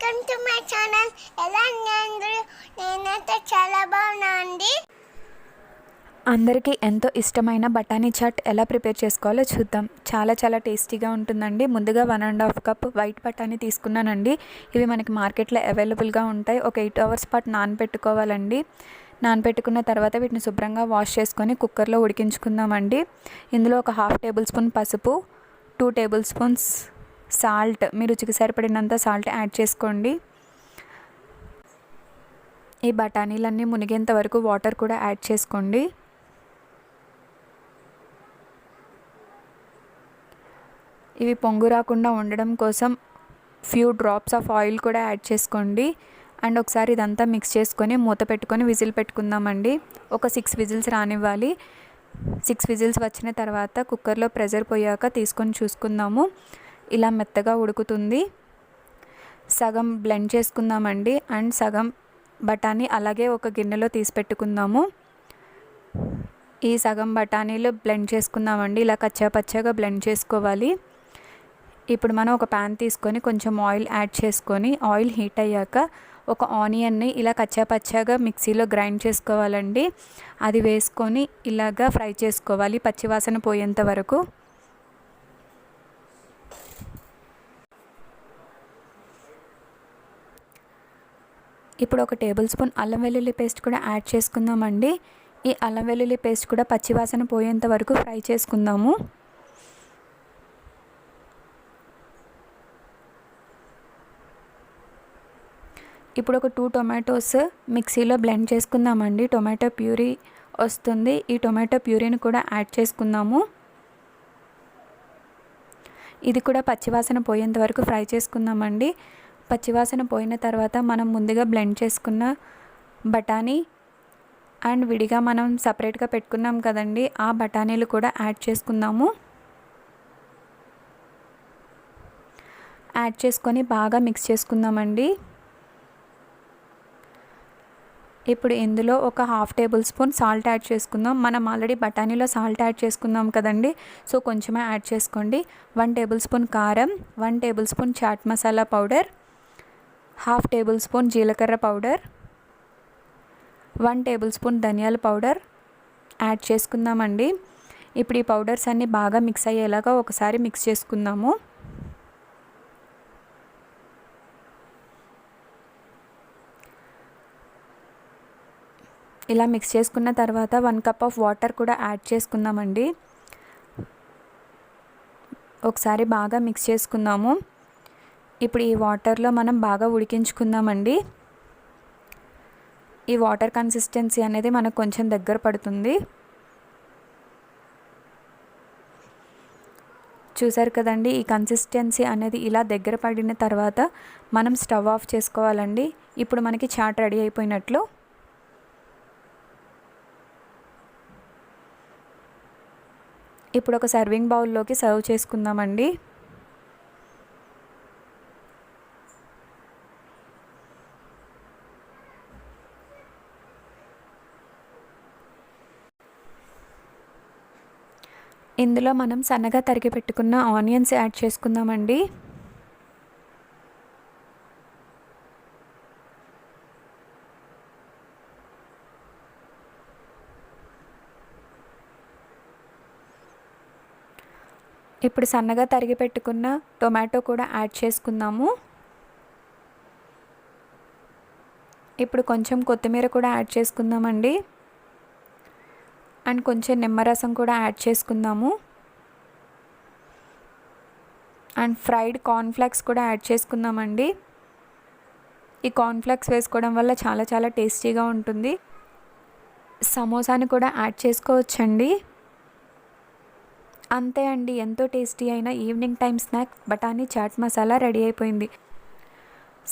Welcome to my channel. ఎలా ఉన్నారు? నేనైతే చాలా బాగున్నానండి. అందరికీ ఎంతో ఇష్టమైన బఠానీ చాట్ ఎలా ప్రిపేర్ చేసుకోవాలో చూద్దాం. చాలా టేస్టీగా ఉంటుందండి. ముందుగా 1.5 కప్ వైట్ బఠానీ తీసుకున్నానండి. ఇవి మనకి మార్కెట్లో అవైలబుల్గా ఉంటాయి. ఒక 8 అవర్స్ పాటు నానబెట్టుకోవాలండి. నానబెట్టుకున్న తర్వాత వీటిని శుభ్రంగా వాష్ చేసుకొని కుక్కర్లో ఉడికించుకుందామండి. ఇందులో ఒక 1/2 టేబుల్ స్పూన్ పసుపు, 2 టేబుల్ స్పూన్స్ సాల్ట్, మీ రుచికి సరిపడినంత సాల్ట్ యాడ్ చేసుకోండి. ఈ బఠానీలన్నీ మునిగేంత వరకు వాటర్ కూడా యాడ్ చేసుకోండి. ఇవి పొంగు రాకుండా ఉండడం కోసం ఫ్యూ డ్రాప్స్ ఆఫ్ ఆయిల్ కూడా యాడ్ చేసుకోండి. అండ్ ఒకసారి ఇదంతా మిక్స్ చేసుకొని మూత పెట్టుకొని విజిల్ పెట్టుకుందామండి. ఒక 6 విజిల్స్ రానివ్వాలి. 6 విజిల్స్ వచ్చిన తర్వాత కుక్కర్లో ప్రెషర్ పోయాక తీసుకొని చూసుకుందాము. ఇలా మెత్తగా ఉడుకుతుంది. సగం బ్లెండ్ చేసుకుందామండి. అండ్ సగం బఠానీ అలాగే ఒక గిన్నెలో తీసి పెట్టుకుందాము. ఈ సగం బఠానీలు బ్లెండ్ చేసుకుందామండి. ఇలా కచ్చాపచ్చాగా బ్లెండ్ చేసుకోవాలి. ఇప్పుడు మనం ఒక ప్యాన్ తీసుకొని కొంచెం ఆయిల్ యాడ్ చేసుకొని ఆయిల్ హీట్ అయ్యాక ఒక ఆనియన్ని ఇలా కచ్చాపచ్చాగా మిక్సీలో గ్రైండ్ చేసుకోవాలండి. అది వేసుకొని ఇలాగా ఫ్రై చేసుకోవాలి పచ్చివాసన పోయేంత వరకు. ఇప్పుడు ఒక టేబుల్ స్పూన్ అల్లం వెల్లుల్లి పేస్ట్ కూడా యాడ్ చేసుకుందామండి. ఈ అల్లం వెల్లుల్లి పేస్ట్ కూడా పచ్చివాసన పోయేంత వరకు ఫ్రై చేసుకుందాము. ఇప్పుడు ఒక 2 టొమాటోస్ మిక్సీలో బ్లెండ్ చేసుకుందామండి. టొమాటో ప్యూరీ వస్తుంది. ఈ టొమాటో ప్యూరీని కూడా యాడ్ చేసుకుందాము. ఇది కూడా పచ్చివాసన పోయేంత వరకు ఫ్రై చేసుకుందామండి. పచ్చివాసన పోయిన తర్వాత మనం ముందుగా బ్లెండ్ చేసుకున్న బఠానీ అండ్ విడిగా మనం సపరేట్గా పెట్టుకున్నాం కదండి, ఆ బఠానీలు కూడా యాడ్ చేసుకుందాము. యాడ్ చేసుకొని బాగా మిక్స్ చేసుకుందామండి. ఇప్పుడు ఇందులో ఒక 1/2 టేబుల్ స్పూన్ సాల్ట్ యాడ్ చేసుకుందాం. మనం ఆల్రెడీ బఠానీలో సాల్ట్ యాడ్ చేసుకుందాం కదండి, సో కొంచెమే యాడ్ చేసుకోండి. 1 టేబుల్ స్పూన్ కారం, 1 tablespoon chaat masala powder, 1/2 tablespoon జీలకర్ర పౌడర్, 1 టేబుల్ స్పూన్ ధనియాల పౌడర్ యాడ్ చేసుకుందామండి. ఇప్పుడు ఈ పౌడర్స్ అన్నీ బాగా మిక్స్ అయ్యేలాగా ఒకసారి మిక్స్ చేసుకుందాము. ఇలా మిక్స్ చేసుకున్న తర్వాత 1 కప్ ఆఫ్ వాటర్ కూడా యాడ్ చేసుకుందామండి. ఒకసారి బాగా మిక్స్ చేసుకుందాము. ఇప్పుడు ఈ వాటర్లో మనం బాగా ఉడికించుకుందామండి. ఈ వాటర్ కన్సిస్టెన్సీ అనేది మనకు కొంచెం దగ్గర పడుతుంది. చూసారు కదండి, ఈ కన్సిస్టెన్సీ అనేది ఇలా దగ్గర పడిన తర్వాత మనం స్టవ్ ఆఫ్ చేసుకోవాలండి. ఇప్పుడు మనకి చాట్ రెడీ అయిపోయినట్లు. ఇప్పుడు ఒక సర్వింగ్ బౌల్లోకి సర్వ్ చేసుకుందామండి. ఇందులో మనం సన్నగా తరిగి పెట్టుకున్న ఆనియన్స్ యాడ్ చేసుకుందామండి. ఇప్పుడు సన్నగా తరిగి పెట్టుకున్న టొమాటో కూడా యాడ్ చేసుకుందాము. ఇప్పుడు కొంచెం కొత్తిమీర కూడా యాడ్ చేసుకుందామండి. అండ్ కొంచెం నిమ్మరసం కూడా యాడ్ చేసుకుందాము. అండ్ ఫ్రైడ్ కార్న్ఫ్లేక్స్ కూడా యాడ్ చేసుకుందామండి. ఈ కార్న్ఫ్లేక్స్ వేసుకోవడం వల్ల చాలా టేస్టీగా ఉంటుంది. సమోసాని కూడా యాడ్ చేసుకోవచ్చండి. అంతే అండి, ఎంతో టేస్టీ అయిన ఈవినింగ్ టైం స్నాక్ బఠానీ చాట్ మసాలా రెడీ అయిపోయింది.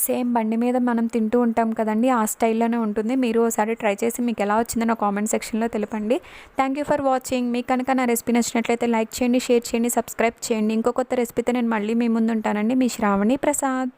సేమ్ బండి మీద మనం తింటూ ఉంటాం కదండి, ఆ స్టైల్లోనే ఉంటుంది. మీరు ఒకసారి ట్రై చేసి మీకు ఎలా వచ్చిందో నా కామెంట్ సెక్షన్లో తెలపండి. Thank you for watching. మీకు కనుక నా రెసిపీ నచ్చినట్లయితే లైక్ చేయండి, షేర్ చేయండి, సబ్స్క్రైబ్ చేయండి. ఇంకో కొత్త రెసిపీతో నేను మళ్ళీ మీ ముందు ఉంటానండి. మీ శ్రావణి ప్రసాద్.